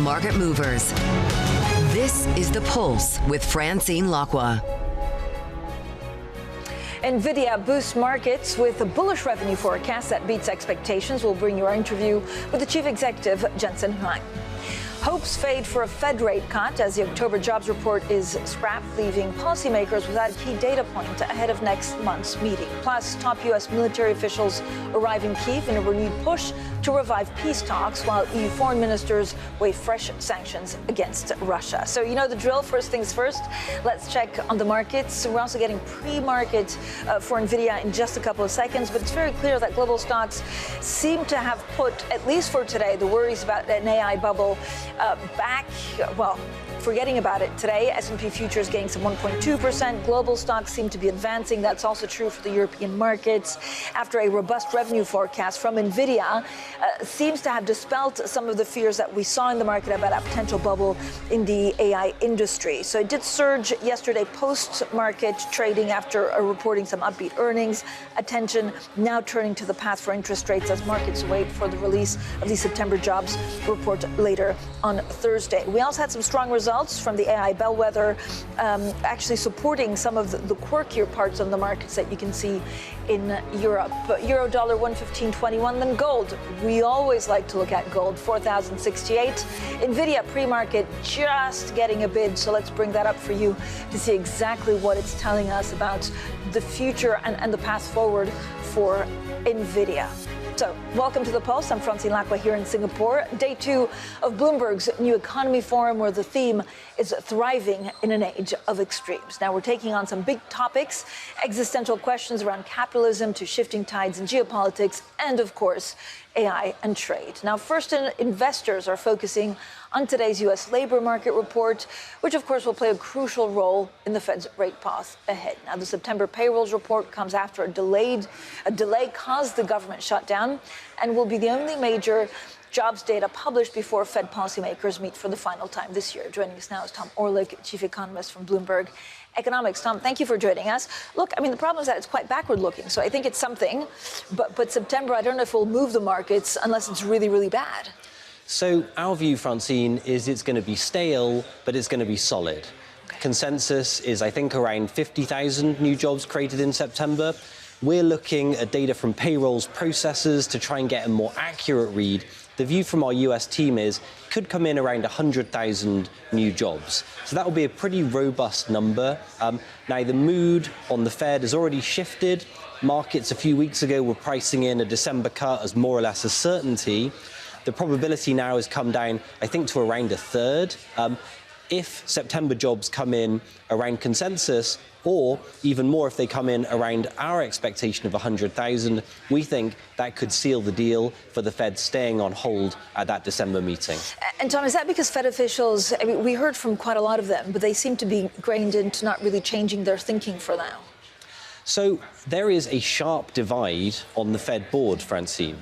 market movers. This is The Pulse with Francine Lacqua. Nvidia boosts markets with a bullish revenue forecast that beats expectations. We'll bring you our interview with the chief executive, Jensen Huang. Hopes fade for a Fed rate cut as the October jobs report is scrapped, leaving policymakers without a key data point ahead of next month's meeting. Plus, top U.S. military officials arrive in Kyiv in a renewed push to revive peace talks, while EU foreign ministers weigh fresh sanctions against Russia. So you know the drill. First things first, let's check on the markets. We're also getting pre-market for Nvidia in just a couple of seconds, but it's very clear that global stocks seem to have put, at least for today, the worries about an AI bubble back, well, forgetting about it today. S&P futures gaining some 1.2%. Global stocks seem to be advancing. That's also true for the European markets. After a robust revenue forecast from Nvidia seems to have dispelled some of the fears that we saw in the market about a potential bubble in the AI industry. So it did surge yesterday post-market trading after reporting some upbeat earnings. Attention now turning to the path for interest rates as markets wait for the release of the September jobs report later on Thursday. We also had some strong results from the AI bellwether, actually supporting some of the quirkier parts of the markets that you can see in Europe. Euro dollar 115.21, then gold. We always like to look at gold, 4,068. Nvidia pre-market just getting a bid, so let's bring that up for you to see exactly what it's telling us about the future and the path forward for Nvidia. So, welcome to The Pulse. I'm Francine Lacqua here in Singapore. Day 2 of Bloomberg's New Economy Forum, where the theme is thriving in an age of extremes. Now, we're taking on some big topics, existential questions around capitalism to shifting tides in geopolitics, and of course, AI and trade. Now, first, investors are focusing on today's U.S. labor market report, which of course will play a crucial role in the Fed's rate path ahead. Now, the September payrolls report comes after a delay caused the government shutdown and will be the only major jobs data published before Fed policymakers meet for the final time this year. Joining us now is Tom Orlik, chief economist from Bloomberg Economics. Tom, thank you for joining us. Look, I mean, the problem is that it's quite backward-looking, so I think it's something, but September, I don't know if it will move the markets unless it's really, really bad. So our view, Francine, is it's going to be stale, but it's going to be solid. Okay. Consensus is, I think, around 50,000 new jobs created in September. We're looking at data from payrolls processors to try and get a more accurate read. The view from our US team is could come in around 100,000 new jobs. So that will be a pretty robust number. Now, the mood on the Fed has already shifted. Markets a few weeks ago were pricing in a December cut as more or less a certainty. The probability now has come down, I think, to around a third. If September jobs come in around consensus, or even more if they come in around our expectation of 100,000, we think that could seal the deal for the Fed staying on hold at that December meeting. And Tom, is that because Fed officials, I mean, we heard from quite a lot of them, but they seem to be grained into not really changing their thinking for now? So there is a sharp divide on the Fed board, Francine.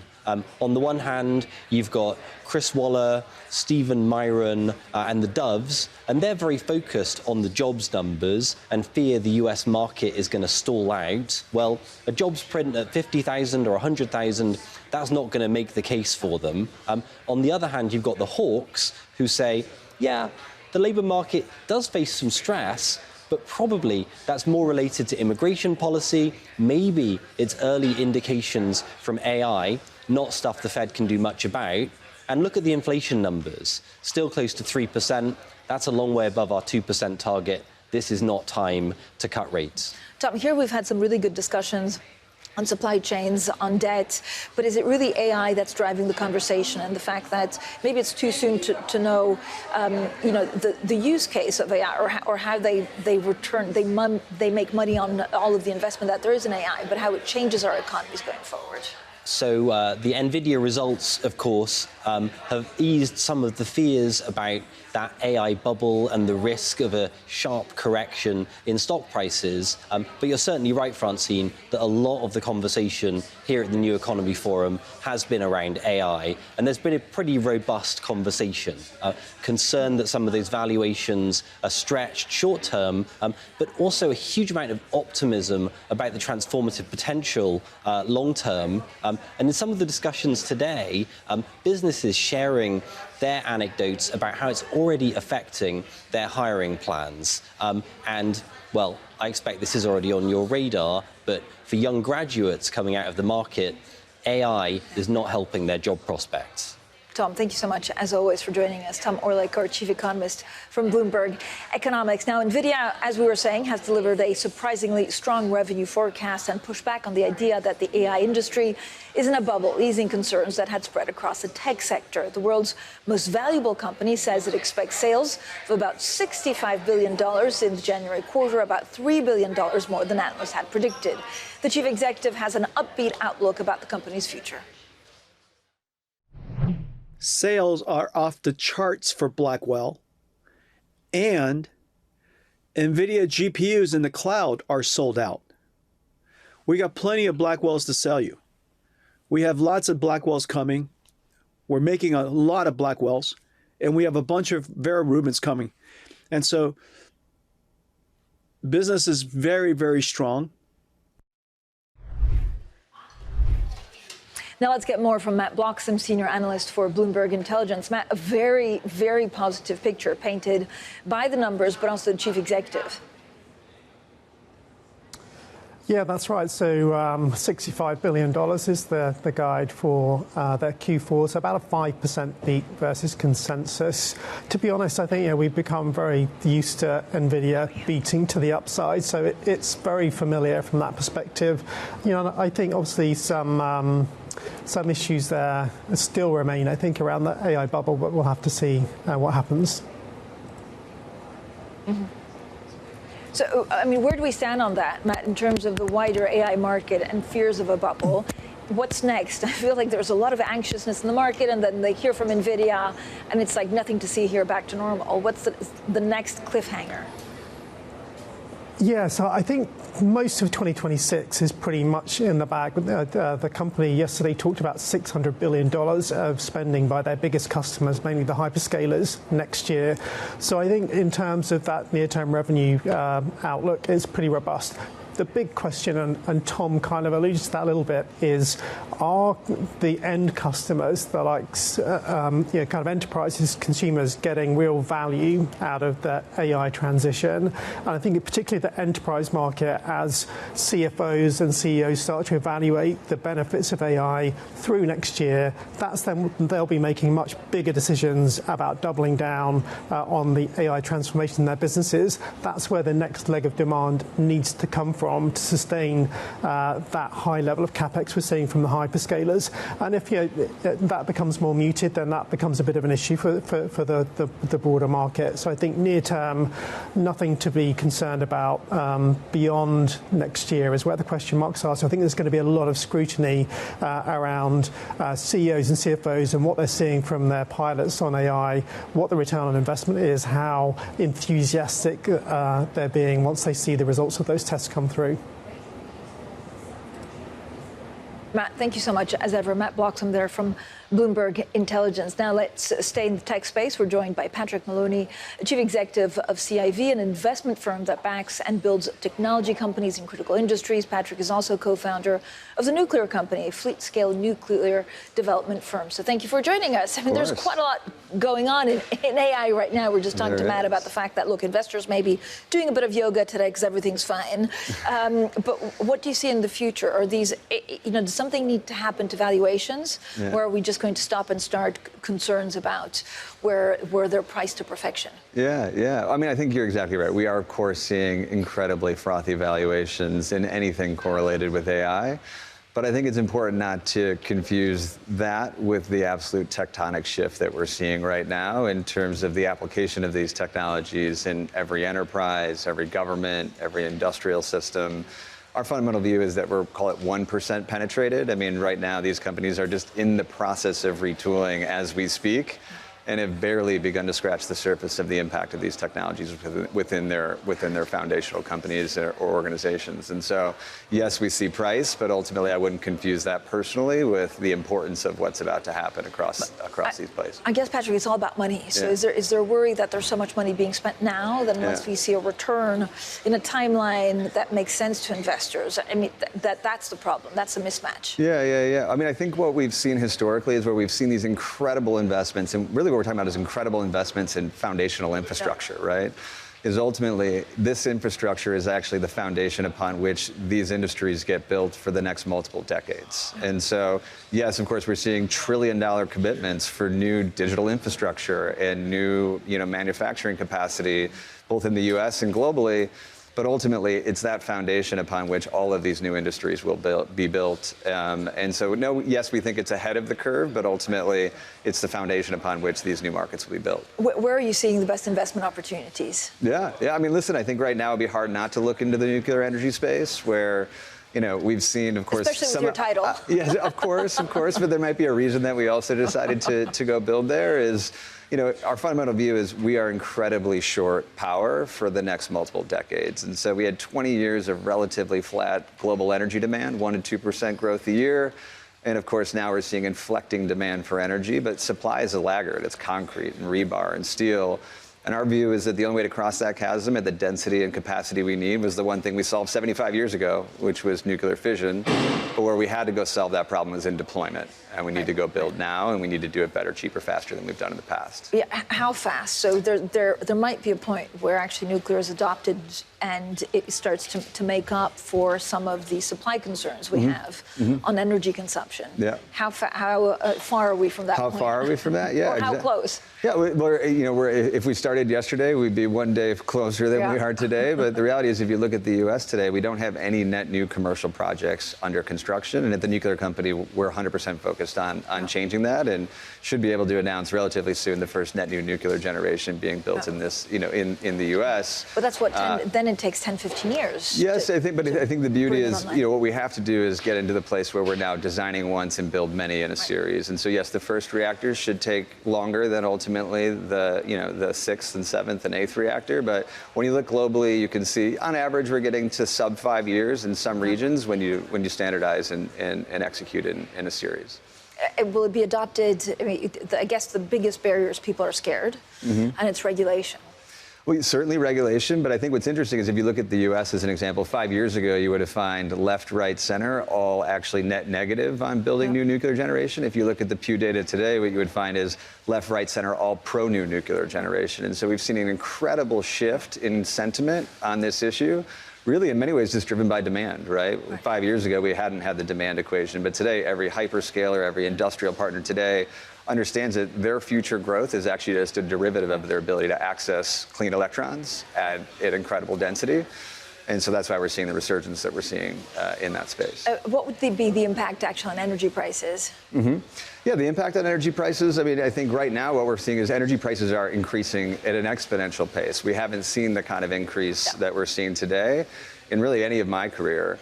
On the one hand, you've got Chris Waller, Stephen Myron, and the Doves, and they're very focused on the jobs numbers and fear the US market is going to stall out. Well, a jobs print at 50,000 or 100,000, that's not going to make the case for them. On the other hand, you've got the hawks who say, yeah, the labor market does face some stress, but probably that's more related to immigration policy. Maybe it's early indications from AI, not stuff the Fed can do much about. And look at the inflation numbers, still close to 3%. That's a long way above our 2% target. This is not time to cut rates. Tom, here we've had some really good discussions on supply chains, on debt, but is it really AI that's driving the conversation, and the fact that maybe it's too soon to know, the use case of AI or how they make money on all of the investment that there is in AI, but how it changes our economies going forward? So the Nvidia results, of course, have eased some of the fears about that AI bubble and the risk of a sharp correction in stock prices. But you're certainly right, Francine, that a lot of the conversation here at the New Economy Forum has been around AI, and there's been a pretty robust conversation. Concern that some of those valuations are stretched short term, but also a huge amount of optimism about the transformative potential long term. And in some of the discussions today, businesses sharing their anecdotes about how it's already affecting their hiring plans. And, well, I expect this is already on your radar, but for young graduates coming out of the market, AI is not helping their job prospects. Tom, thank you so much, as always, for joining us. Tom Orlik, our chief economist from Bloomberg Economics. Now, Nvidia, as we were saying, has delivered a surprisingly strong revenue forecast and pushed back on the idea that the AI industry is in a bubble, easing concerns that had spread across the tech sector. The world's most valuable company says it expects sales of about $65 billion in the January quarter, about $3 billion more than analysts had predicted. The chief executive has an upbeat outlook about the company's future. Sales are off the charts for Blackwell, and Nvidia GPUs in the cloud are sold out. We got plenty of Blackwells to sell you. We have lots of Blackwells coming. We're making a lot of Blackwells, and we have a bunch of Vera Rubins coming. And so business is very, very strong. Now let's get more from Matt Bloxham, senior analyst for Bloomberg Intelligence. Matt, a very, very positive picture painted by the numbers, but also the chief executive. Yeah, that's right. So $65 billion is the guide for their Q4. So about a 5% beat versus consensus. To be honest, I think we've become very used to Nvidia beating to the upside. So it's very familiar from that perspective. I think obviously some issues there still remain, I think, around the AI bubble, but we'll have to see what happens. Mm-hmm. So, I mean, where do we stand on that, Matt, in terms of the wider AI market and fears of a bubble? What's next? I feel like there's a lot of anxiousness in the market, and then they hear from Nvidia, and it's like nothing to see here, back to normal. What's the next cliffhanger? Yeah, so I think most of 2026 is pretty much in the bag. The company yesterday talked about $600 billion of spending by their biggest customers, mainly the hyperscalers, next year. So I think in terms of that near-term revenue outlook, it's pretty robust. The big question, and Tom kind of alluded to that a little bit, is are the end customers, the likes, kind of enterprises, consumers, getting real value out of the AI transition? And I think particularly the enterprise market, as CFOs and CEOs start to evaluate the benefits of AI through next year, that's then they'll be making much bigger decisions about doubling down on the AI transformation in their businesses. That's where the next leg of demand needs to come from to sustain that high level of capex we're seeing from the hyperscalers. And if that becomes more muted, then that becomes a bit of an issue for the broader market. So I think near term, nothing to be concerned about. Beyond next year is where the question marks are. So I think there's going to be a lot of scrutiny around CEOs and CFOs and what they're seeing from their pilots on AI, what the return on investment is, how enthusiastic they're being once they see the results of those tests come through. Matt, thank you so much, as ever. Matt Bloxham there from Bloomberg Intelligence. Now let's stay in the tech space. We're joined by Patrick Maloney, chief executive of CIV, an investment firm that backs and builds technology companies in critical industries. Patrick is also co-founder of the nuclear company, a fleet-scale nuclear development firm. So thank you for joining us. I mean, there's quite a lot going on in AI right now. We're just talking to Matt about the fact that, look, investors may be doing a bit of yoga today because everything's fine. But what do you see in the future? Are these, does something need to happen to valuations? Or are we just going to stop and start concerns about where they're priced to perfection? Yeah. I mean, I think you're exactly right. We are, of course, seeing incredibly frothy valuations in anything correlated with AI. But I think it's important not to confuse that with the absolute tectonic shift that we're seeing right now in terms of the application of these technologies in every enterprise, every government, every industrial system. Our fundamental view is that we're, call it 1% penetrated. I mean, right now, these companies are just in the process of retooling as we speak. and have barely begun to scratch the surface of the impact of these technologies within their foundational companies or organizations. And so, yes, we see price, but ultimately I wouldn't confuse that personally with the importance of what's about to happen across these places. I guess, Patrick, it's all about money. So Yeah. is there worry that there's so much money being spent now that once we see a return in a timeline that makes sense to investors? I mean, that's the problem. That's a mismatch. Yeah. I mean, I think what we've seen historically is where we've seen these incredible investments, and really what we're talking about is incredible investments in foundational infrastructure, right? Is ultimately this infrastructure is actually the foundation upon which these industries get built for the next multiple decades. And so, yes, of course, we're seeing trillion-dollar commitments for new digital infrastructure and new, manufacturing capacity, both in the U.S. and globally. But ultimately, it's that foundation upon which all of these new industries will be built. And so, no, yes, we think it's ahead of the curve, but ultimately, it's the foundation upon which these new markets will be built. Where are you seeing the best investment opportunities? Yeah. I mean, listen, I think right now it'd be hard not to look into the nuclear energy space where, we've seen, of course, especially with your title. Yes, of course. But there might be a reason that we also decided to go build there is, our fundamental view is we are incredibly short power for the next multiple decades. And so we had 20 years of relatively flat global energy demand, 1% to 2% growth a year. And of course, now we're seeing inflecting demand for energy, but supply is a laggard. It's concrete and rebar and steel. And our view is that the only way to cross that chasm at the density and capacity we need was the one thing we solved 75 years ago, which was nuclear fission. But where we had to go solve that problem was in deployment. And we need to go build now, and we need to do it better, cheaper, faster than we've done in the past. Yeah, how fast? So there might be a point where actually nuclear is adopted and it starts to make up for some of the supply concerns we have on energy consumption. Yeah. How far are we from that point? How far are we from that? Yeah. Or how close? Yeah, if we started yesterday, we'd be one day closer than we are today. But the reality is, if you look at the U.S. today, we don't have any net new commercial projects under construction. And at the nuclear company, we're 100% focused on changing that, and should be able to announce relatively soon the first net new nuclear generation being built in this, in the U.S. But that's what then it takes 10, 15 years. Yes, I think the beauty is, what we have to do is get into the place where we're now designing once and build many in a series. And so, yes, the first reactors should take longer than ultimately the sixth and seventh and eighth reactor. But when you look globally, you can see on average we're getting to sub 5 years in some regions when you standardize and execute in a series. Will it be adopted? I mean, I guess the biggest barrier is people are scared, and it's regulation. Well, certainly regulation, but I think what's interesting is if you look at the U.S. as an example, 5 years ago, you would have found left, right, center all actually net negative on building new nuclear generation. If you look at the Pew data today, what you would find is left, right, center all pro-new nuclear generation. And so we've seen an incredible shift in sentiment on this issue. Really, in many ways, just driven by demand, right? 5 years ago, we hadn't had the demand equation, but today, every hyperscaler, every industrial partner today understands that their future growth is actually just a derivative of their ability to access clean electrons at incredible density. And so that's why we're seeing the resurgence that we're seeing in that space. What would be the impact actually on energy prices? Yeah, the impact on energy prices, I mean, I think right now what we're seeing is energy prices are increasing at an exponential pace. We haven't seen the kind of increase that we're seeing today in really any of my career.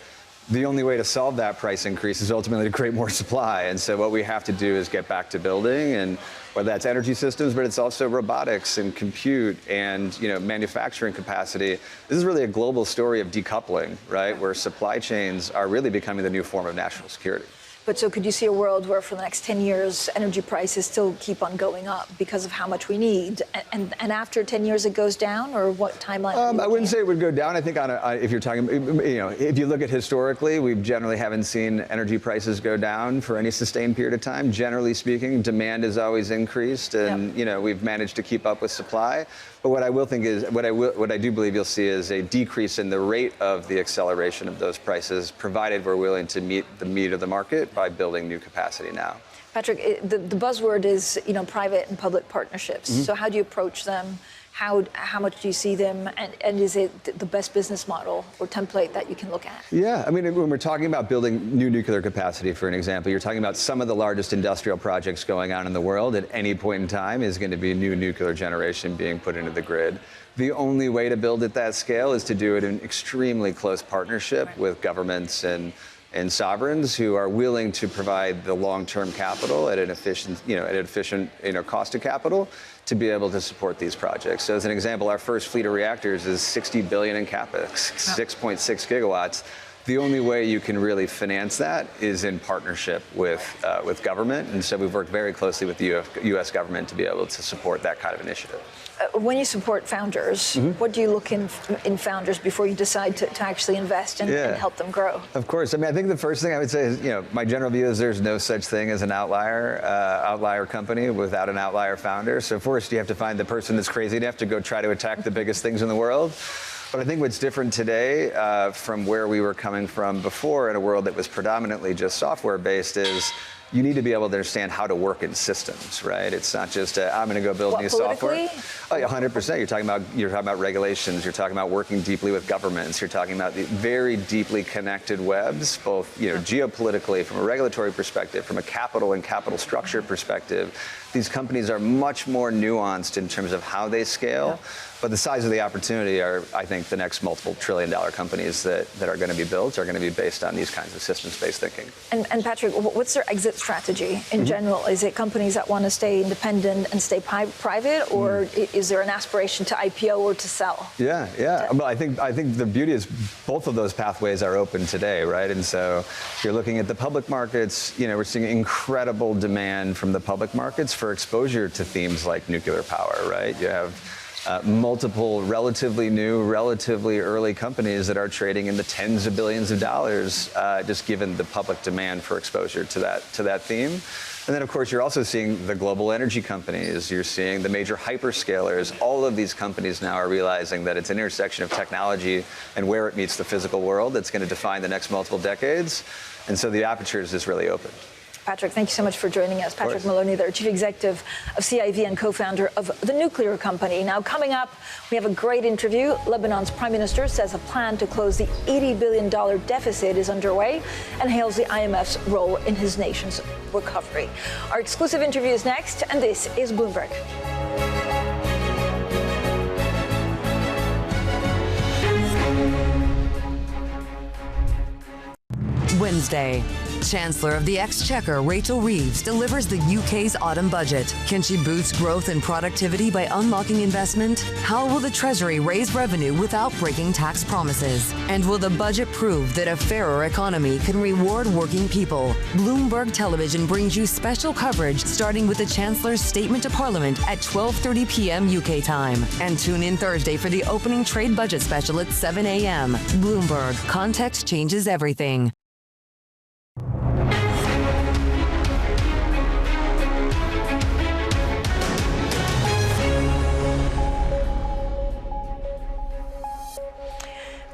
The only way to solve that price increase is ultimately to create more supply. And so what we have to do is get back to building, and whether that's energy systems, but it's also robotics and compute and manufacturing capacity. This is really a global story of decoupling, right? Where supply chains are really becoming the new form of national security. But so could you see a world where for the next 10 years, energy prices still keep on going up because of how much we need? And after 10 years, it goes down? Or what timeline? I wouldn't say it would go down. I think if you're talking, if you look at historically, we generally haven't seen energy prices go down for any sustained period of time. Generally speaking, demand has always increased, and we've managed to keep up with supply. But what I will think is, what I do believe you'll see is a decrease in the rate of the acceleration of those prices, provided we're willing to meet the need of the market by building new capacity now. Patrick, the buzzword is private and public partnerships. So how do you approach them? How much do you see them? And is it the best business model or template that you can look at? Yeah, I mean, when we're talking about building new nuclear capacity, for an example, you're talking about some of the largest industrial projects going on in the world at any point in time is going to be new nuclear generation being put into the grid. The only way to build at that scale is to do it in extremely close partnership with governments and and sovereigns who are willing to provide the long-term capital at an efficient, cost of capital to be able to support these projects. So as an example, our first fleet of reactors is $60 billion in capex, 6.6 gigawatts. The only way you can really finance that is in partnership with government, and so we've worked very closely with the U.S. government to be able to support that kind of initiative. When you support founders, what do you look in founders before you decide to actually invest and help them grow? Of course. I mean, I think the first thing I would say is, my general view is there's no such thing as an outlier company without an outlier founder. So first, you have to find the person that's crazy enough to go try to attack the biggest things in the world. But I think what's different today from where we were coming from before in a world that was predominantly just software-based is you need to be able to understand how to work in systems, right? It's not just I'm going to go build new software. Oh, yeah, 100%. You're talking about regulations. You're talking about working deeply with governments. You're talking about the very deeply connected webs, both geopolitically, from a regulatory perspective, from a capital and capital structure perspective. These companies are much more nuanced in terms of how they scale. Yeah. But the size of the opportunity are, I think, the next multiple trillion-dollar companies that are going to be built are going to be based on these kinds of systems-based thinking. And Patrick, what's their exit strategy in general? Is it companies that want to stay independent and stay private, or is there an aspiration to IPO or to sell? Yeah. Well, I think the beauty is both of those pathways are open today, right? And so if you're looking at the public markets, we're seeing incredible demand from the public markets for exposure to themes like nuclear power, right? You have multiple relatively new, relatively early companies that are trading in the tens of billions of dollars, just given the public demand for exposure to that theme. And then, of course, you're also seeing the global energy companies. You're seeing the major hyperscalers. All of these companies now are realizing that it's an intersection of technology and where it meets the physical world that's going to define the next multiple decades. And so the aperture is just really open. Patrick, thank you so much for joining us. Patrick Maloney, the Chief Executive of CIV and co-founder of the nuclear company. Now, coming up, we have a great interview. Lebanon's Prime Minister says a plan to close the $80 billion deficit is underway and hails the IMF's role in his nation's recovery. Our exclusive interview is next, and this is Bloomberg. Wednesday. Chancellor of the Exchequer, Rachel Reeves, delivers the UK's autumn budget. Can she boost growth and productivity by unlocking investment? How will the Treasury raise revenue without breaking tax promises? And will the budget prove that a fairer economy can reward working people? Bloomberg Television brings you special coverage starting with the Chancellor's statement to Parliament at 12:30 p.m. UK time. And tune in Thursday for the opening trade budget special at 7 a.m. Bloomberg. Context changes everything.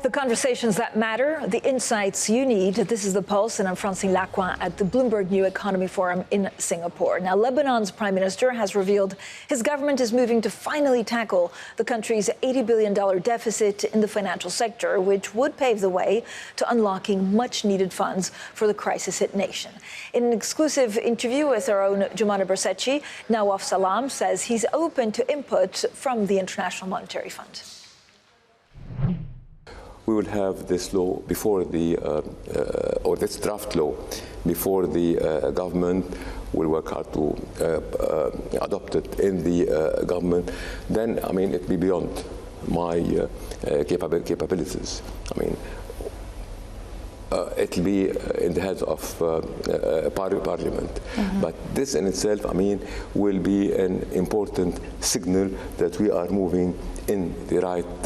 The conversations that matter, the insights you need. This is The Pulse, and I'm Francine Lacqua at the Bloomberg New Economy Forum in Singapore. Now, Lebanon's prime minister has revealed his government is moving to finally tackle the country's $80 billion deficit in the financial sector, which would pave the way to unlocking much-needed funds for the crisis-hit nation. In an exclusive interview with our own Jumana Bersetchi, Nawaf Salam says he's open to input from the International Monetary Fund. We will have this law before or this draft law before the government will work hard to adopt it in the government. Then, I mean, it'll be beyond my capabilities. I mean, it'll be in the hands of parliament. Mm-hmm. But this in itself, I mean, will be an important signal that we are moving in the right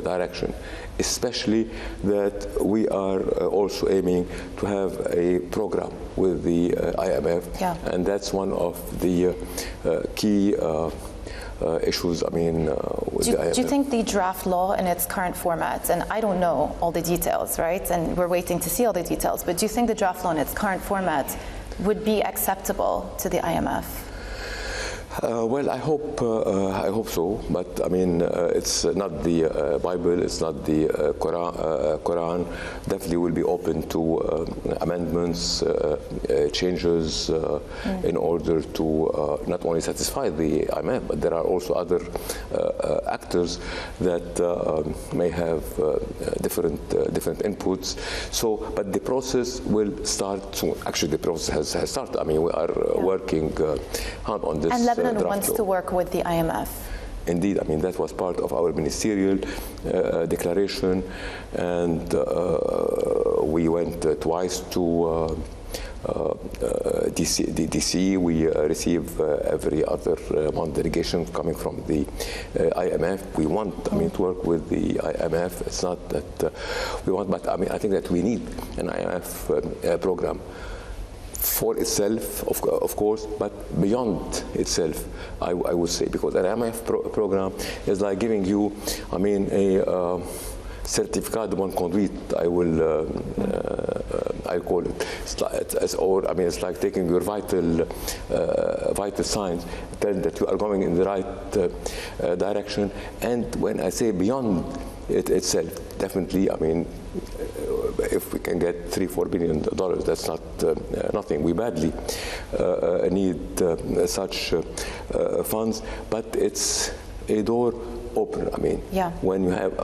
direction, especially that we are also aiming to have a program with the IMF, and that's one of the key issues, I mean, with the IMF. Do you think the draft law in its current format, and I don't know all the details, right, and we're waiting to see all the details, but do you think the draft law in its current format would be acceptable to the IMF? Well, I hope so. But I mean, it's not the Bible. It's not the Quran. Definitely, will be open to amendments, changes in order to not only satisfy the IMF, but there are also other actors that may have different inputs. So, but the process will start soon. Actually, the process has started. I mean, we are working hard on this. And Lebanon wants to work with the IMF. Indeed, I mean, that was part of our ministerial declaration, and we went twice to DC. We receive every other month delegation coming from the IMF. We want, I mean, to work with the IMF. It's not that we want, but I mean, I think that we need an IMF program for itself, of course, but beyond itself, I would say, because an IMF program is like giving you, I mean, a certificate de bonne conduite, I call it. It's like taking your vital signs, telling that you are going in the right direction. And when I say beyond it itself, definitely, I mean, if we can get $3-4 billion, that's not nothing. We badly need such funds, but it's a door opener. I mean, when you have,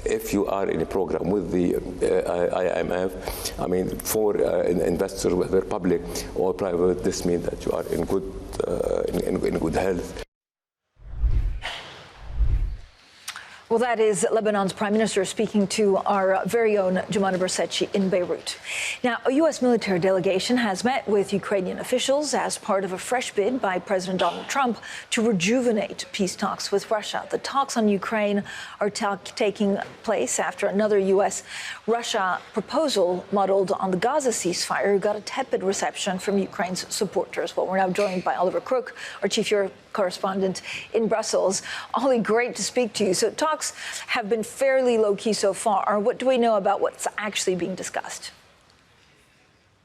if you are in a program with the IMF, I mean, for investors, whether public or private, this means that you are in good health. Well, that is Lebanon's prime minister speaking to our very own Jumana Bersetchi in Beirut. Now, a U.S. military delegation has met with Ukrainian officials as part of a fresh bid by President Donald Trump to rejuvenate peace talks with Russia. The talks on Ukraine are taking place after another U.S.-Russia proposal modeled on the Gaza ceasefire got a tepid reception from Ukraine's supporters. Well, we're now joined by Oliver Crook, our chief Europe correspondent in Brussels. Ollie, great to speak to you. So talks have been fairly low-key so far. What do we know about what's actually being discussed?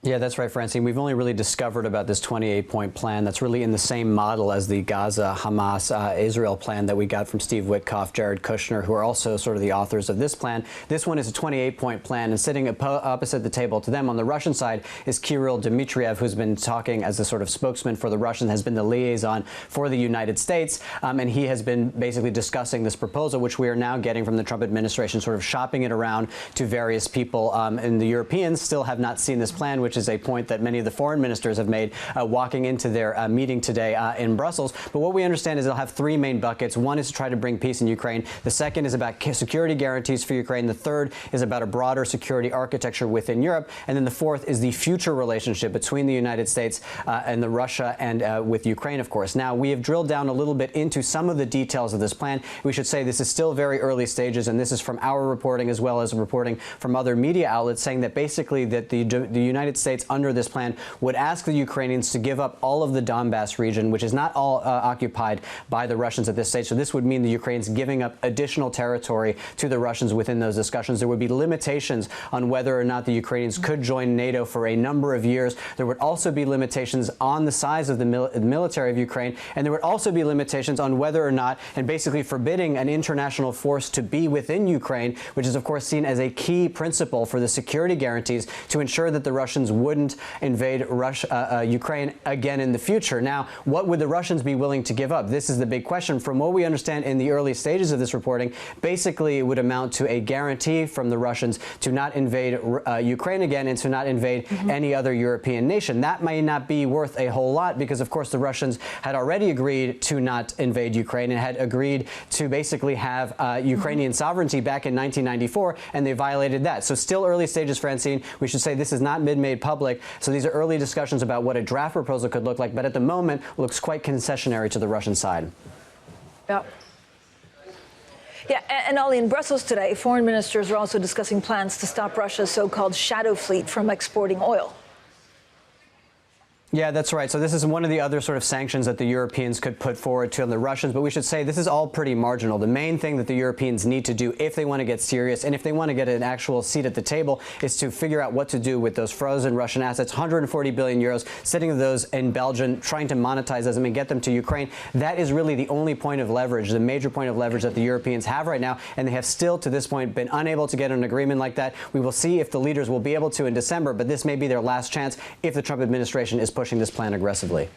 Yeah, that's right, Francine. We've only really discovered about this 28-point plan that's really in the same model as the Gaza, Hamas, Israel plan that we got from Steve Witkoff, Jared Kushner, who are also sort of the authors of this plan. This one is a 28-point plan, and sitting opposite the table to them on the Russian side is Kirill Dmitriev, who's been talking as the sort of spokesman for the Russians, has been the liaison for the United States, and he has been basically discussing this proposal, which we are now getting from the Trump administration, sort of shopping it around to various people, and the Europeans still have not seen this plan, which is a point that many of the foreign ministers have made walking into their meeting today in Brussels. But what we understand is they'll have three main buckets. One is to try to bring peace in Ukraine. The second is about security guarantees for Ukraine. The third is about a broader security architecture within Europe. And then the fourth is the future relationship between the United States and the Russia and with Ukraine, of course. Now, we have drilled down a little bit into some of the details of this plan. We should say this is still very early stages, and this is from our reporting as well as reporting from other media outlets saying that basically that the United States under this plan would ask the Ukrainians to give up all of the Donbass region, which is not all occupied by the Russians at this stage. So this would mean the Ukrainians giving up additional territory to the Russians within those discussions. There would be limitations on whether or not the Ukrainians could join NATO for a number of years. There would also be limitations on the size of the military of Ukraine, and there would also be limitations on whether or not, and basically forbidding an international force to be within Ukraine, which is of course seen as a key principle for the security guarantees to ensure that the Russians wouldn't invade Ukraine again in the future. Now, what would the Russians be willing to give up? This is the big question. From what we understand in the early stages of this reporting, basically it would amount to a guarantee from the Russians to not invade Ukraine again and to not invade any other European nation. That may not be worth a whole lot because, of course, the Russians had already agreed to not invade Ukraine and had agreed to basically have Ukrainian sovereignty back in 1994, and they violated that. So still early stages, Francine. We should say this has not been made public. So these are early discussions about what a draft proposal could look like, but at the moment looks quite concessionary to the Russian side. Yeah, and Ollie, in Brussels today, foreign ministers are also discussing plans to stop Russia's so-called shadow fleet from exporting oil. Yeah, that's right. So this is one of the other sort of sanctions that the Europeans could put forward to the Russians, but we should say this is all pretty marginal. The main thing that the Europeans need to do if they want to get serious and if they want to get an actual seat at the table is to figure out what to do with those frozen Russian assets, 140 billion euros, sitting those in Belgium, trying to monetize them and get them to Ukraine. That is really the only point of leverage, the major point of leverage that the Europeans have right now, and they have still to this point been unable to get an agreement like that. We will see if the leaders will be able to in December, but this may be their last chance if the Trump administration is pushing this plan aggressively.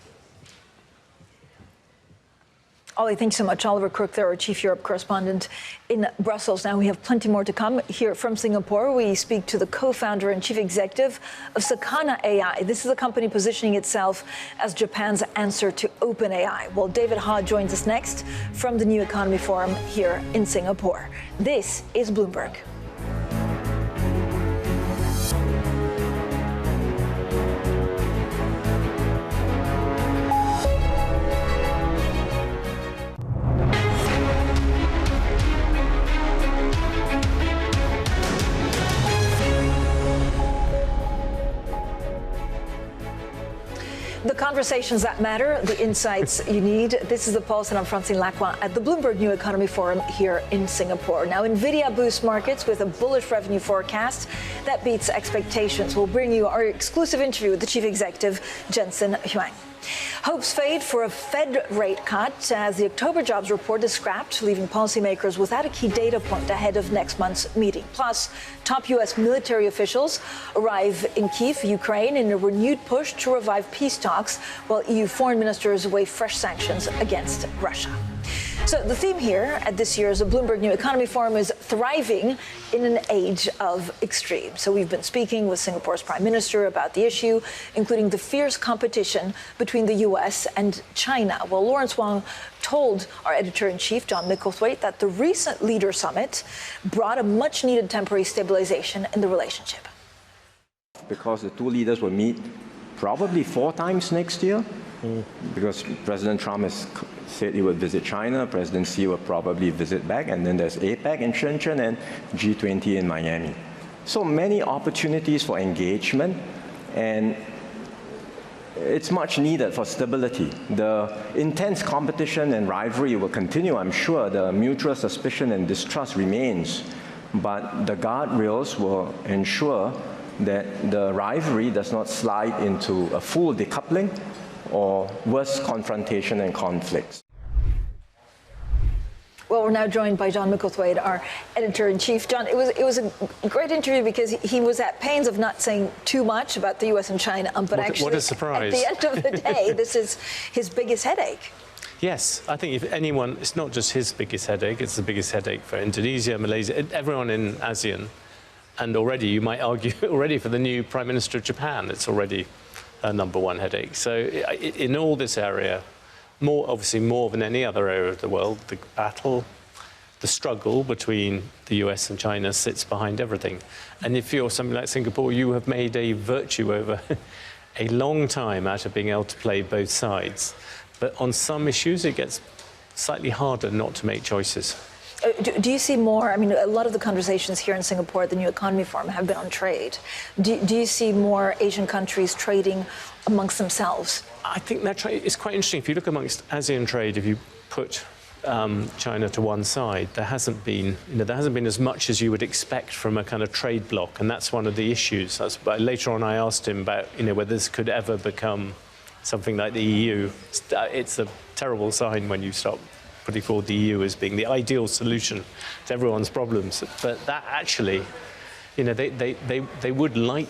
Ollie, thanks so much. Oliver Crook, there, our Chief Europe correspondent in Brussels. Now we have plenty more to come here from Singapore. We speak to the co-founder and chief executive of Sakana AI. This is a company positioning itself as Japan's answer to OpenAI. Well, David Ha joins us next from the New Economy Forum here in Singapore. This is Bloomberg. The conversations that matter, the insights you need. This is the Pulse, and I'm Francine Lacqua at the Bloomberg New Economy Forum here in Singapore. Now, Nvidia boosts markets with a bullish revenue forecast that beats expectations. We'll bring you our exclusive interview with the chief executive, Jensen Huang. Hopes fade for a Fed rate cut as the October jobs report is scrapped, leaving policymakers without a key data point ahead of next month's meeting. Plus, top U.S. military officials arrive in Kyiv, Ukraine, in a renewed push to revive peace talks, while EU foreign ministers weigh fresh sanctions against Russia. So the theme here at this year's Bloomberg New Economy Forum is thriving in an age of extremes. So we've been speaking with Singapore's Prime Minister about the issue, including the fierce competition between the U.S. and China. Well, Lawrence Wong told our editor-in-chief, John Micklethwait, that the recent leader summit brought a much-needed temporary stabilization in the relationship. Because the two leaders will meet probably 4 times next year, because President Trump has said he would visit China, President Xi will probably visit back, and then there's APEC in Shenzhen and G20 in Miami. So many opportunities for engagement, and it's much needed for stability. The intense competition and rivalry will continue, I'm sure. The mutual suspicion and distrust remains, but the guardrails will ensure that the rivalry does not slide into a full decoupling or worse, confrontation and conflicts. Well, we're now joined by John Micklethwait, our editor-in-chief. John, it was a great interview because he was at pains of not saying too much about the U.S. and China, but what a surprise. At the end of the day, this is his biggest headache. Yes, I think if anyone, it's not just his biggest headache, it's the biggest headache for Indonesia, Malaysia, everyone in ASEAN. And already, you might argue, already for the new Prime Minister of Japan, it's already a #1 headache. So in all this area, obviously more than any other area of the world, the battle, the struggle between the US and China sits behind everything. And if you're something like Singapore, you have made a virtue over a long time out of being able to play both sides. But on some issues, it gets slightly harder not to make choices. Do you see more? I mean, a lot of the conversations here in Singapore at the New Economy Forum have been on trade. Do you see more Asian countries trading amongst themselves? I think that trade is quite interesting. If you look amongst ASEAN trade, if you put China to one side, there hasn't been as much as you would expect from a kind of trade bloc, and that's one of the issues. Later on, I asked him about whether this could ever become something like the EU. It's a terrible sign when you stop putting forward the EU as being the ideal solution to everyone's problems. But that actually, they would like,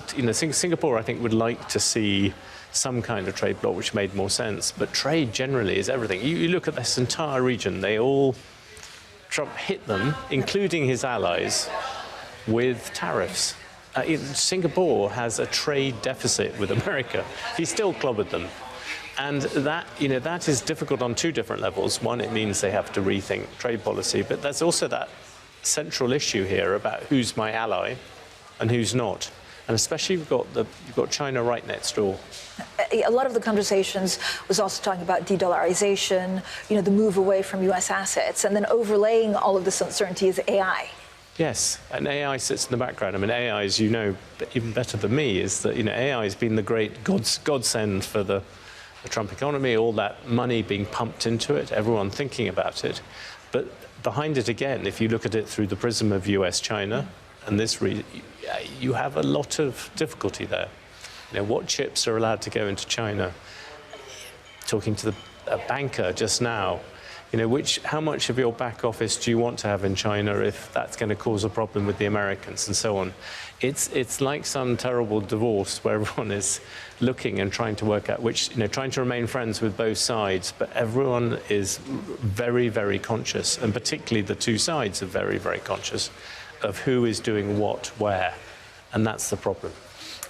Singapore, I think, would like to see some kind of trade bloc which made more sense. But trade generally is everything. You look at this entire region, Trump hit them, including his allies, with tariffs. Singapore has a trade deficit with America. He still clobbered them. And that is difficult on 2 different levels. One, it means they have to rethink trade policy, but there's also that central issue here about who's my ally and who's not. And especially you've got China right next door. A lot of the conversations was also talking about de-dollarization, the move away from U.S. assets, and then overlaying all of this uncertainty is AI. Yes, and AI sits in the background. I mean, AI, as you know, even better than me, is that AI has been the great godsend for the Trump economy, all that money being pumped into it, everyone thinking about it. But behind it again, if you look at it through the prism of US-China, and you have a lot of difficulty there. What chips are allowed to go into China? Talking to a banker just now, how much of your back office do you want to have in China if that's going to cause a problem with the Americans and so on? It's like some terrible divorce where everyone is looking and trying to work out trying to remain friends with both sides, but everyone is very, very conscious, and particularly the two sides are very, very conscious of who is doing what where, and that's the problem.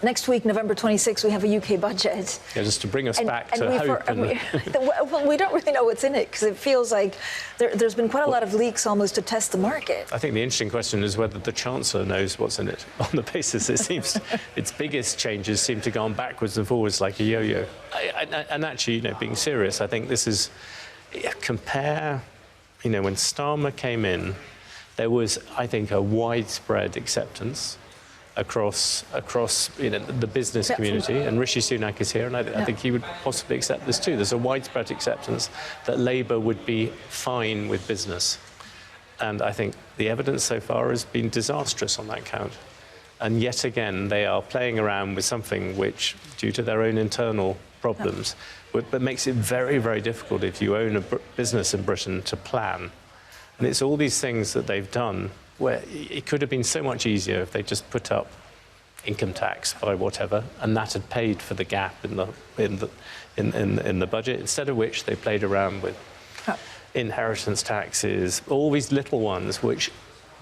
Next week, November 26th, we have a UK budget. Yeah, just to bring us back to hope. Well, we don't really know what's in it because it feels like there's been quite a lot of leaks almost to test the market. I think the interesting question is whether the Chancellor knows what's in it. On the basis it seems its biggest changes seem to go on backwards and forwards like a yo-yo. And actually, being serious, I think this is, compare, when Starmer came in, there was, I think, a widespread acceptance across the business community, and Rishi Sunak is here, and I think he would possibly accept this too. There's a widespread acceptance that Labour would be fine with business, and I think the evidence so far has been disastrous on that count. And yet again, they are playing around with something which, due to their own internal problems, but makes it very, very difficult if you own a business in Britain to plan. And it's all these things that they've done where it could have been so much easier if they just put up income tax by whatever, and that had paid for the gap in the budget. Instead of which they played around with inheritance taxes, all these little ones which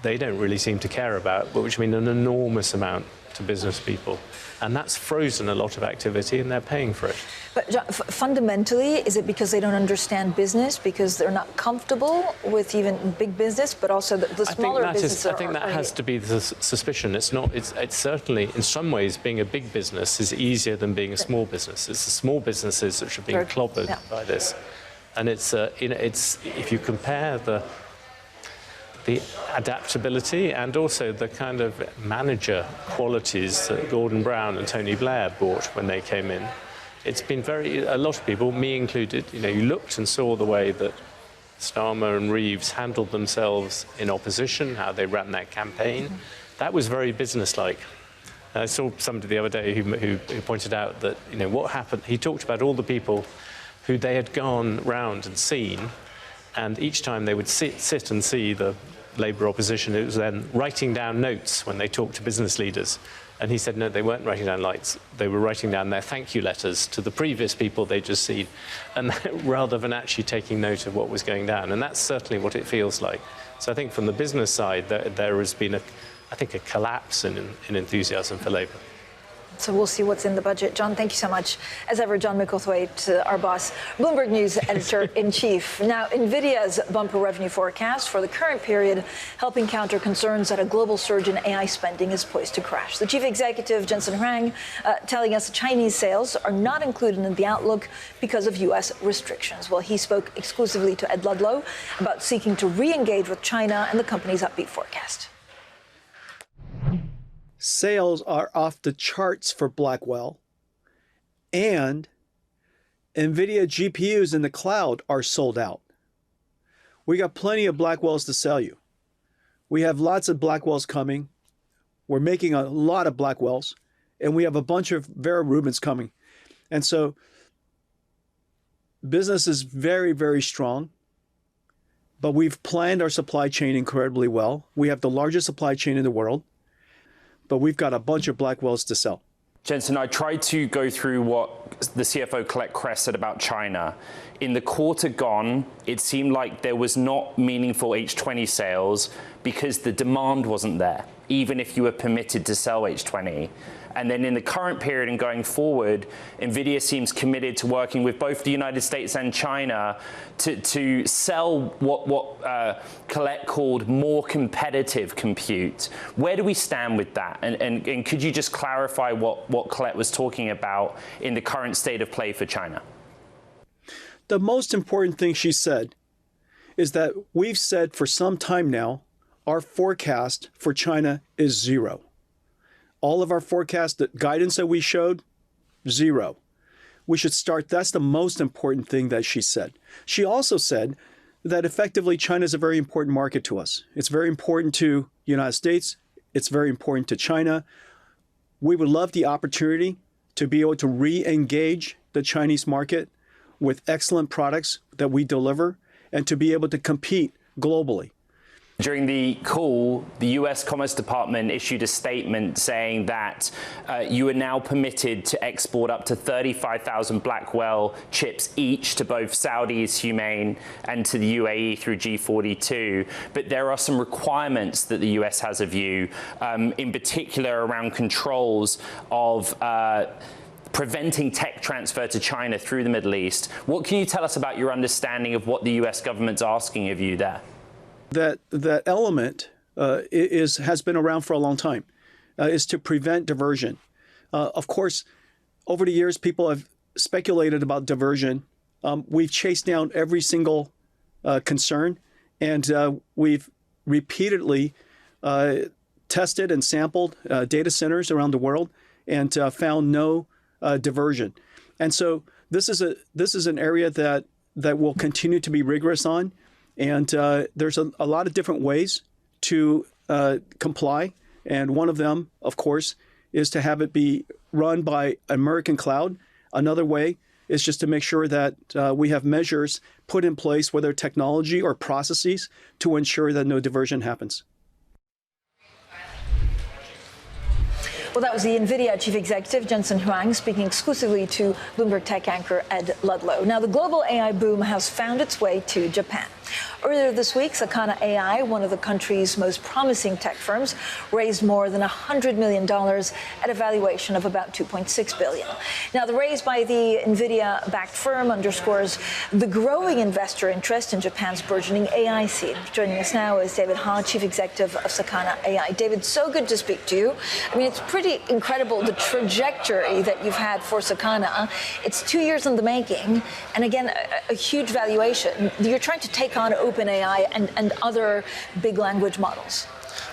they don't really seem to care about, but which mean an enormous amount to business people. And that's frozen a lot of activity, and they're paying for it. But John, fundamentally, is it because they don't understand business, because they're not comfortable with even big business, but also the smaller businesses? I think that has to be the suspicion. It's not. It's certainly, in some ways, being a big business is easier than being a small business. It's the small businesses which are being clobbered by this, and it's if you compare the adaptability and also the kind of manager qualities that Gordon Brown and Tony Blair brought when they came in. It's been a lot of people, me included, you looked and saw the way that Starmer and Reeves handled themselves in opposition, how they ran their campaign. That was very businesslike. I saw somebody the other day who pointed out that, what happened, he talked about all the people who they had gone round and seen, and each time they would sit and see the Labour opposition, it was then writing down notes when they talked to business leaders. And he said, no, they weren't writing down notes. They were writing down their thank you letters to the previous people they'd just seen, and rather than actually taking note of what was going down. And that's certainly what it feels like. So I think from the business side, there has been, a collapse in enthusiasm for Labour. So we'll see what's in the budget. John, thank you so much. As ever, John Micklethwait, our boss, Bloomberg News editor-in-chief. Now, Nvidia's bumper revenue forecast for the current period helping counter concerns that a global surge in AI spending is poised to crash. The chief executive, Jensen Huang, telling us Chinese sales are not included in the outlook because of U.S. restrictions. Well, he spoke exclusively to Ed Ludlow about seeking to re-engage with China and the company's upbeat forecast. Sales are off the charts for Blackwell, and Nvidia GPUs in the cloud are sold out. We got plenty of Blackwells to sell you. We have lots of Blackwells coming. We're making a lot of Blackwells, and we have a bunch of Vera Rubins coming. And so business is very, very strong, but we've planned our supply chain incredibly well. We have the largest supply chain in the world, but we've got a bunch of Blackwells to sell. Jensen, I tried to go through what the CFO Colette Kress said about China. In the quarter gone, it seemed like there was not meaningful H20 sales because the demand wasn't there, even if you were permitted to sell H20. And then in the current period and going forward, Nvidia seems committed to working with both the United States and China to sell what Colette called more competitive compute. Where do we stand with that? And could you just clarify what Colette was talking about in the current state of play for China? The most important thing she said is that we've said for some time now, our forecast for China is 0. All of our forecast, the guidance that we showed, 0. We should start. That's the most important thing that she said. She also said that effectively China is a very important market to us. It's very important to the United States. It's very important to China. We would love the opportunity to be able to re-engage the Chinese market with excellent products that we deliver and to be able to compete globally. During the call, the US Commerce Department issued a statement saying that you are now permitted to export up to 35,000 Blackwell chips each to both Saudi's Humane and to the UAE through G42. But there are some requirements that the US has of you, in particular around controls of preventing tech transfer to China through the Middle East. What can you tell us about your understanding of what the US government's asking of you there? That element has been around for a long time, is to prevent diversion. Of course, over the years, people have speculated about diversion. We've chased down every single concern, and we've repeatedly tested and sampled data centers around the world and found no diversion. And so this is an area that we'll continue to be rigorous on. And there's a lot of different ways to comply. And one of them, of course, is to have it be run by American cloud. Another way is just to make sure that we have measures put in place, whether technology or processes, to ensure that no diversion happens. Well, that was the Nvidia chief executive, Jensen Huang, speaking exclusively to Bloomberg tech anchor Ed Ludlow. Now, the global AI boom has found its way to Japan. Earlier this week, Sakana AI, one of the country's most promising tech firms, raised more than $100 million at a valuation of about $2.6 billion. Now, the raise by the Nvidia-backed firm underscores the growing investor interest in Japan's burgeoning AI scene. Joining us now is David Ha, chief executive of Sakana AI. David, so good to speak to you. I mean, it's pretty incredible, the trajectory that you've had for Sakana. It's 2 years in the making, and again, a huge valuation. You're trying to take on OpenAI and other big language models.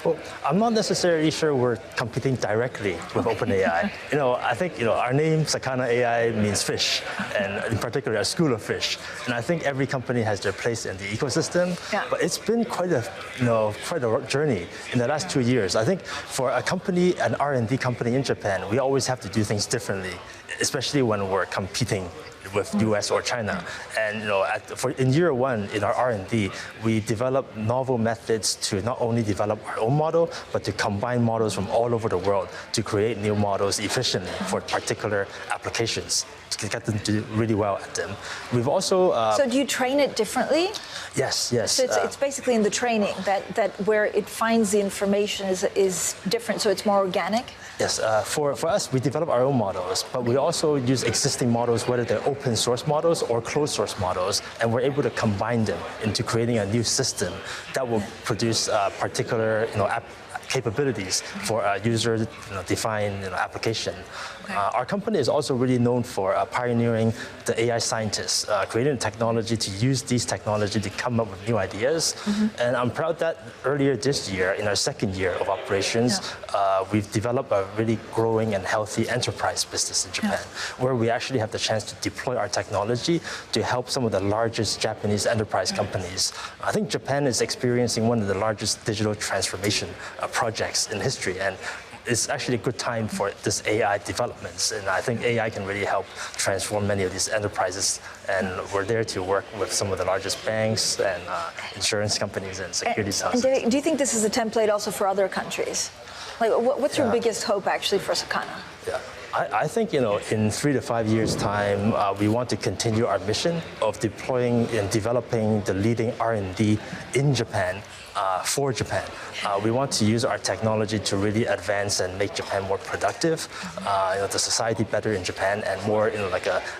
Well, I'm not necessarily sure we're competing directly with OpenAI. I think, our name, Sakana AI, means fish, and in particular, a school of fish. And I think every company has their place in the ecosystem. Yeah. But it's been quite a journey in the last 2 years. I think for a company, an R&D company in Japan, we always have to do things differently, especially when we're competing with US or China. And in year one in our R&D, we developed novel methods to not only develop our own model, but to combine models from all over the world to create new models efficiently for particular applications, to get them to do really well at them. We've also so do you train it differently? Yes. So it's basically in the training that where it finds the information is different, so it's more organic? Yes, for us, we develop our own models, but we also use existing models, whether they're open source models or closed source models, and we're able to combine them into creating a new system that will produce particular capabilities for a user-defined application. Okay. Our company is also really known for pioneering the AI scientists, creating technology to use these technology to come up with new ideas. Mm-hmm. And I'm proud that earlier this year, in our second year of operations, we've developed a really growing and healthy enterprise business in Japan, where we actually have the chance to deploy our technology to help some of the largest Japanese enterprise companies. I think Japan is experiencing one of the largest digital transformation projects in history, and it's actually a good time for this AI developments, and I think AI can really help transform many of these enterprises, and we're there to work with some of the largest banks and insurance companies and securities houses. And do you think this is a template also for other countries? Like, what's your biggest hope actually for Sakana? Yeah. I think, in 3 to 5 years' time, we want to continue our mission of deploying and developing the leading R&D in Japan for Japan. We want to use our technology to really advance and make Japan more productive, the society better in Japan, and more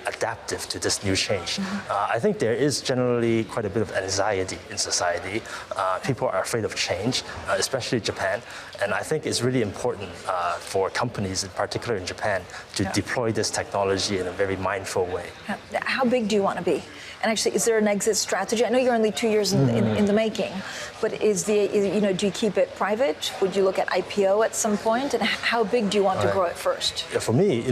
adaptive to this new change. I think there is generally quite a bit of anxiety in society. People are afraid of change, especially Japan. And I think it's really important for companies, in particular in Japan, to deploy this technology in a very mindful way. How big do you want to be? And actually, is there an exit strategy? I know you're only 2 years in the making, but do you keep it private? Would you look at IPO at some point? And how big do you want to grow it first? Yeah, for me,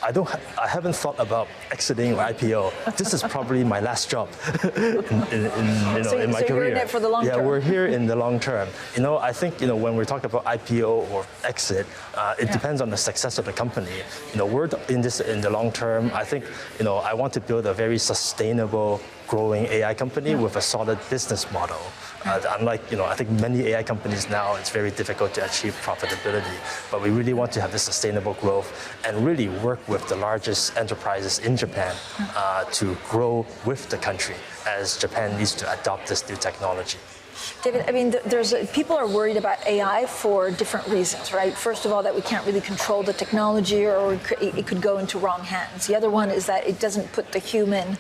I haven't thought about exiting or IPO. This is probably my last job in my career. You're in it for the long term. Yeah, we're here in the long term. I think when we're talking about IPO or exit, it depends on the success of the company. We're in this in the long term. I think I want to build a very sustainable, growing AI company with a solid business model. Unlike, I think many AI companies now, it's very difficult to achieve profitability. But we really want to have this sustainable growth and really work with the largest enterprises in Japan to grow with the country as Japan needs to adopt this new technology. David, I mean, people are worried about AI for different reasons, right? First of all, that we can't really control the technology, or it could go into wrong hands. The other one is that it doesn't put the human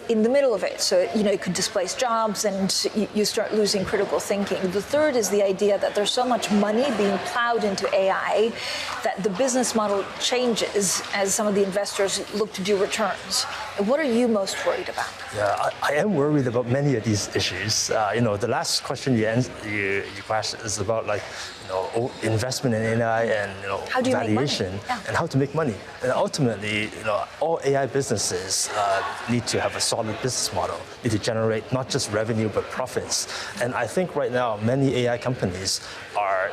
in the middle of it. So, it could displace jobs and you start losing critical thinking. The third is the idea that there's so much money being plowed into AI that the business model changes as some of the investors look to do returns. What are you most worried about? Yeah, I am worried about many of these issues. The last question you asked is about investment in AI and valuation and how to make money. And ultimately, all AI businesses need to have a solid business model, need to generate not just revenue but profits. And I think right now many AI companies are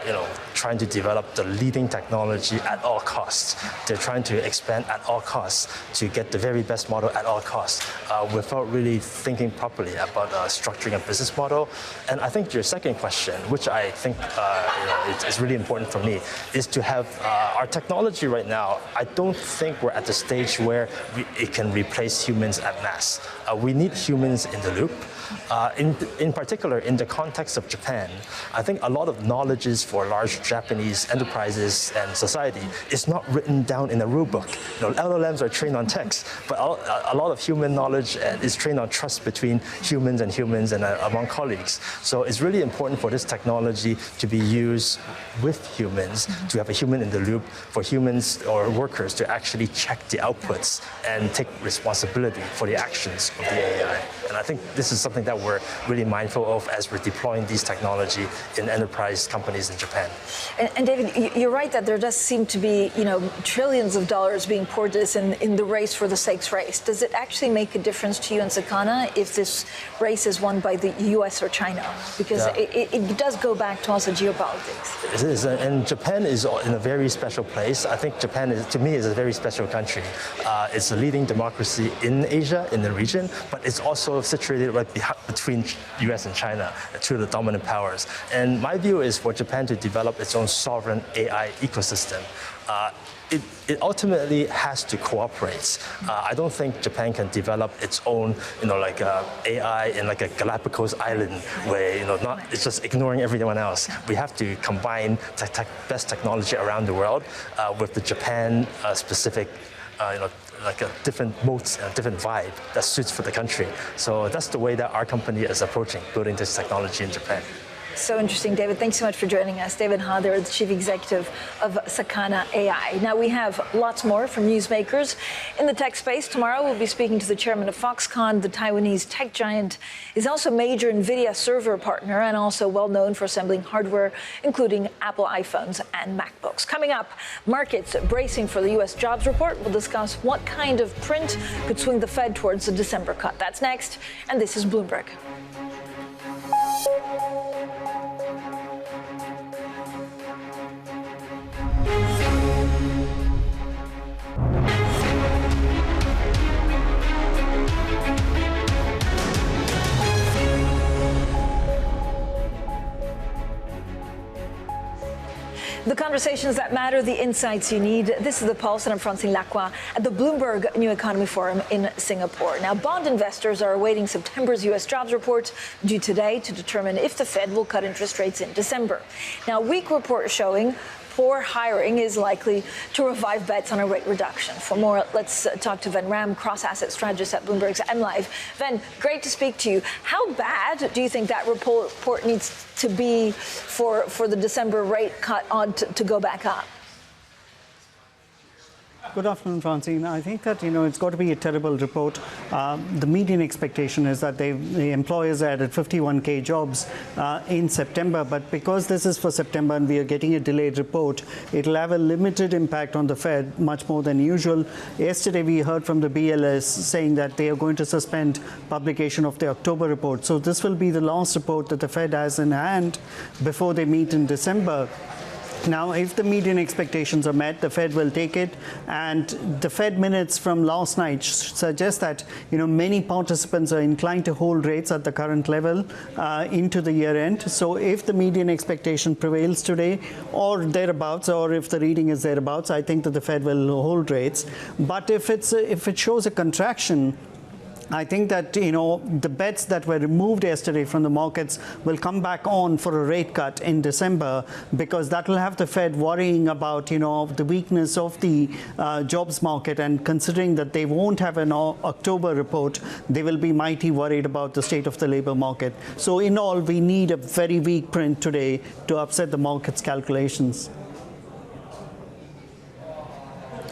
trying to develop the leading technology at all costs. They're trying to expand at all costs to get the very best model at all costs without really thinking properly about structuring a business model. And I think your second question, which I think is really important for me, is to have our technology right now. I don't think we're at the stage where it can replace humans at mass. We need humans in the loop. In particular, in the context of Japan, I think a lot of knowledges for large Japanese enterprises and society is not written down in a rule book. LLMs are trained on text, but a lot of human knowledge is trained on trust between humans and among colleagues. So it's really important for this technology to be used with humans, to have a human in the loop, for humans or workers to actually check the outputs and take responsibility for the actions of the AI. And I think this is something that we're really mindful of as we're deploying these technology in enterprise companies in Japan. And David, you're right that there does seem to be, trillions of dollars being poured this in the race for the stakes race. Does it actually make a difference to you and Sakana if this race is won by the US or China? Because it does go back to also geopolitics. It is, and Japan is in a very special place. I think Japan, to me, is a very special country. It's a leading democracy in Asia, in the region, but it's also situated right between US and China, two of the dominant powers. And my view is for Japan to develop its own sovereign AI ecosystem. It ultimately has to cooperate. I don't think Japan can develop its own, AI in like a Galapagos island where, it's just ignoring everyone else. We have to combine best technology around the world with the Japan specific, like a different modes and a different vibe that suits for the country. So that's the way that our company is approaching building this technology in Japan. So interesting, David. Thanks so much for joining us. David Ha, the Chief Executive of Sakana AI. Now, we have lots more from newsmakers in the tech space. Tomorrow, we'll be speaking to the chairman of Foxconn. The Taiwanese tech giant is also a major Nvidia server partner and also well known for assembling hardware, including Apple iPhones and MacBooks. Coming up, markets bracing for the U.S. jobs report. We'll discuss what kind of print could swing the Fed towards the December cut. That's next, and this is Bloomberg. The conversations that matter, the insights you need. This is The Pulse, and I'm Francine Lacqua at the Bloomberg New Economy Forum in Singapore. Now, bond investors are awaiting September's U.S. jobs report due today to determine if the Fed will cut interest rates in December. Now, a weak report showing poor hiring is likely to revive bets on a rate reduction. For more, let's talk to Ven Ram, cross-asset strategist at Bloomberg's MLive. Ven, great to speak to you. How bad do you think that report needs to be for the December rate cut on to go back up? Good afternoon, Francine. I think that, it's got to be a terrible report. The median expectation is that the employers added 51K jobs in September, but because this is for September and we are getting a delayed report, it'll have a limited impact on the Fed, much more than usual. Yesterday, we heard from the BLS saying that they are going to suspend publication of the October report. So this will be the last report that the Fed has in hand before they meet in December. Now, if the median expectations are met, the Fed will take it. And the Fed minutes from last night suggest that, many participants are inclined to hold rates at the current level into the year end. So if the median expectation prevails today or thereabouts, or if the reading is thereabouts, I think that the Fed will hold rates. But if it shows a contraction, I think that, the bets that were removed yesterday from the markets will come back on for a rate cut in December, because that will have the Fed worrying about, the weakness of the jobs market, and considering that they won't have an October report, they will be mighty worried about the state of the labor market. So in all, we need a very weak print today to upset the market's calculations.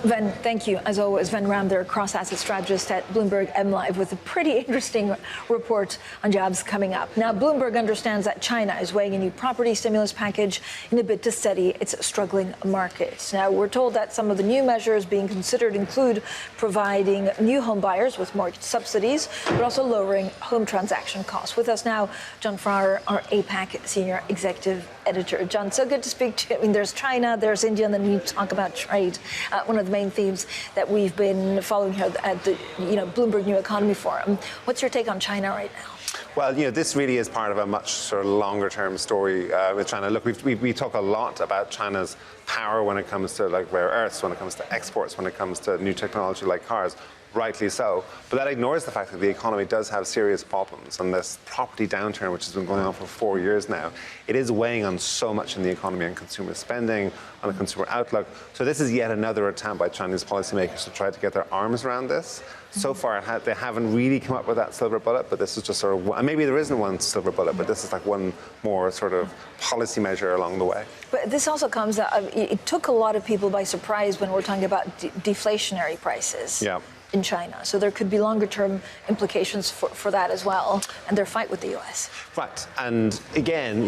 Ven, thank you. As always, Ven Ramder, cross-asset strategist at Bloomberg MLive, with a pretty interesting report on jobs coming up. Now, Bloomberg understands that China is weighing a new property stimulus package in a bid to steady its struggling markets. Now, we're told that some of the new measures being considered include providing new home buyers with mortgage subsidies, but also lowering home transaction costs. With us now, John Farrar, our APAC Senior Executive Editor. John, so good to speak to you. I mean, there's China, there's India, and then we talk about trade. One of the main themes that we've been following here at the Bloomberg New Economy Forum. What's your take on China right now? Well, this really is part of a much sort of longer-term story with China. Look, we talk a lot about China's power when it comes to like rare earths, when it comes to exports, when it comes to new technology like cars. Rightly so. But that ignores the fact that the economy does have serious problems, and this property downturn, which has been going on for 4 years now, it is weighing on so much in the economy, on consumer spending, on the consumer outlook. So this is yet another attempt by Chinese policymakers to try to get their arms around this. So far, they haven't really come up with that silver bullet, but this is just sort of, and maybe there isn't one silver bullet, but this is like one more sort of policy measure along the way. But this also comes out, it took a lot of people by surprise when we're talking about deflationary prices. Yeah. In China. So there could be longer-term implications for that as well, and their fight with the U.S. Right. And again,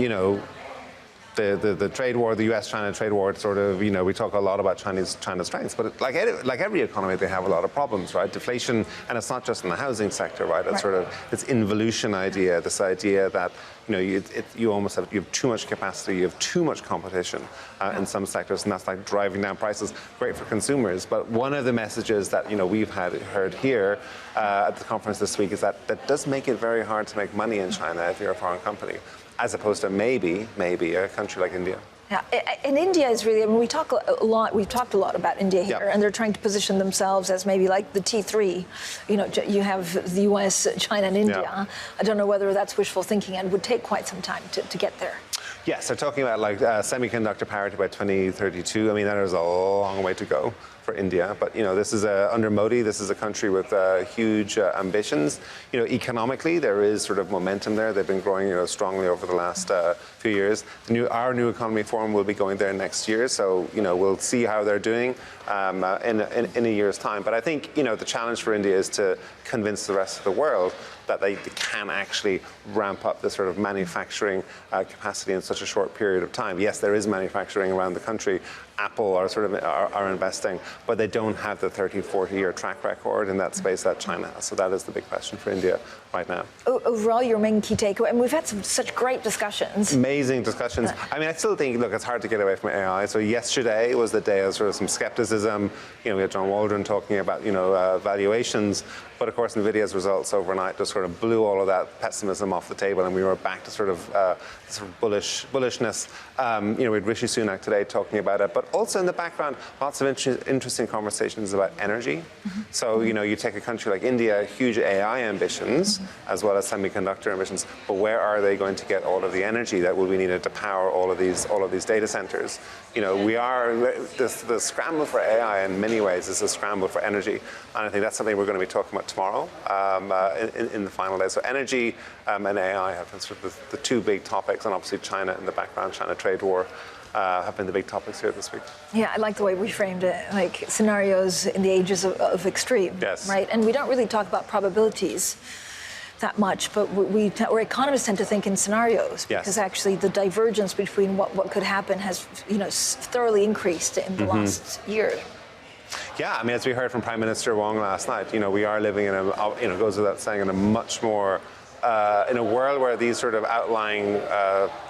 the trade war, the U.S.-China trade war, sort of, we talk a lot about China's strengths, but like every economy, they have a lot of problems, right? Deflation, and it's not just in the housing sector, right? It's sort of this involution idea, this idea that you have too much capacity, you have too much competition in some sectors, and that's like driving down prices. Great for consumers, but one of the messages that we've heard here at the conference this week is that does make it very hard to make money in China if you're a foreign company, as opposed to maybe a country like India. Yeah, and India is really, we've talked a lot about India here, and they're trying to position themselves as maybe like the T3. You have the US, China, and India. Yeah. I don't know whether that's wishful thinking and would take quite some time to get there. Yes, they're talking about like semiconductor parity by 2032. I mean, there's a long way to go for India, but this is under Modi. This is a country with huge ambitions. Economically, there is sort of momentum there. They've been growing strongly over the last few years. Our New Economy Forum will be going there next year, so we'll see how they're doing in a year's time. But I think the challenge for India is to convince the rest of the world that they can actually ramp up the sort of manufacturing capacity in such a short period of time. Yes, there is manufacturing around the country. Apple are investing, but they don't have the 30-40-year track record in that space that China has. So that is the big question for India right now. Overall, your main key takeaway, and we've had such great discussions. Amazing discussions. I mean, I still think, look, it's hard to get away from AI. So yesterday was the day of sort of some skepticism. We had John Waldron talking about, valuations. But of course, Nvidia's results overnight just sort of blew all of that pessimism off the table, and we were back to sort of bullishness. We had Rishi Sunak today talking about it, but also in the background, lots of interesting conversations about energy. Mm-hmm. So you take a country like India, huge AI ambitions as well as semiconductor ambitions, but where are they going to get all of the energy that will be needed to power all of these data centers? The scramble for AI in many ways is a scramble for energy, and I think that's something we're going to be talking about tomorrow in the final day. So energy and AI have been sort of the two big topics, and obviously China in the background, China trade war. have been the big topics here this week. Yeah, I like the way we framed it, like scenarios in the ages of extreme, yes. right? And we don't really talk about probabilities that much, but or economists tend to think in scenarios, because actually the divergence between what could happen has, thoroughly increased in the last year. Yeah, I mean, as we heard from Prime Minister Huang last night, we are living in a, goes without saying, in a much more, in a world where these sort of outlying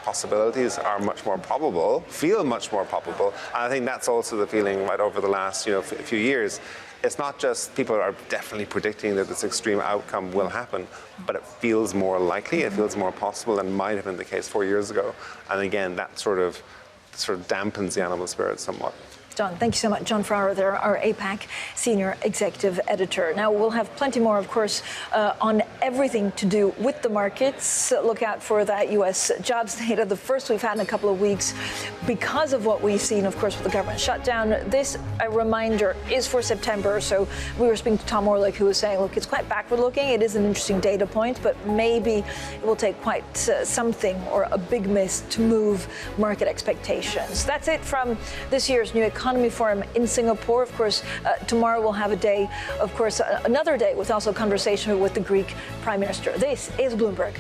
possibilities are much more probable, feel much more probable. And I think that's also the feeling right over the last, few years. It's not just people are definitely predicting that this extreme outcome will happen, but it feels more likely, it feels more possible than might have been the case 4 years ago. And again, that sort of dampens the animal spirit somewhat. John, thank you so much. John Farrar there, our APAC Senior Executive Editor. Now, we'll have plenty more, of course, on everything to do with the markets. Look out for that U.S. jobs data, the first we've had in a couple of weeks, because of what we've seen, of course, with the government shutdown. This, a reminder, is for September. So we were speaking to Tom Orlick, who was saying, look, it's quite backward-looking. It is an interesting data point, but maybe it will take quite something or a big miss to move market expectations. That's it from this year's New Economy Forum in Singapore. Of course, tomorrow we'll have a day, of course, another day with also conversation with the Greek Prime Minister. This is Bloomberg.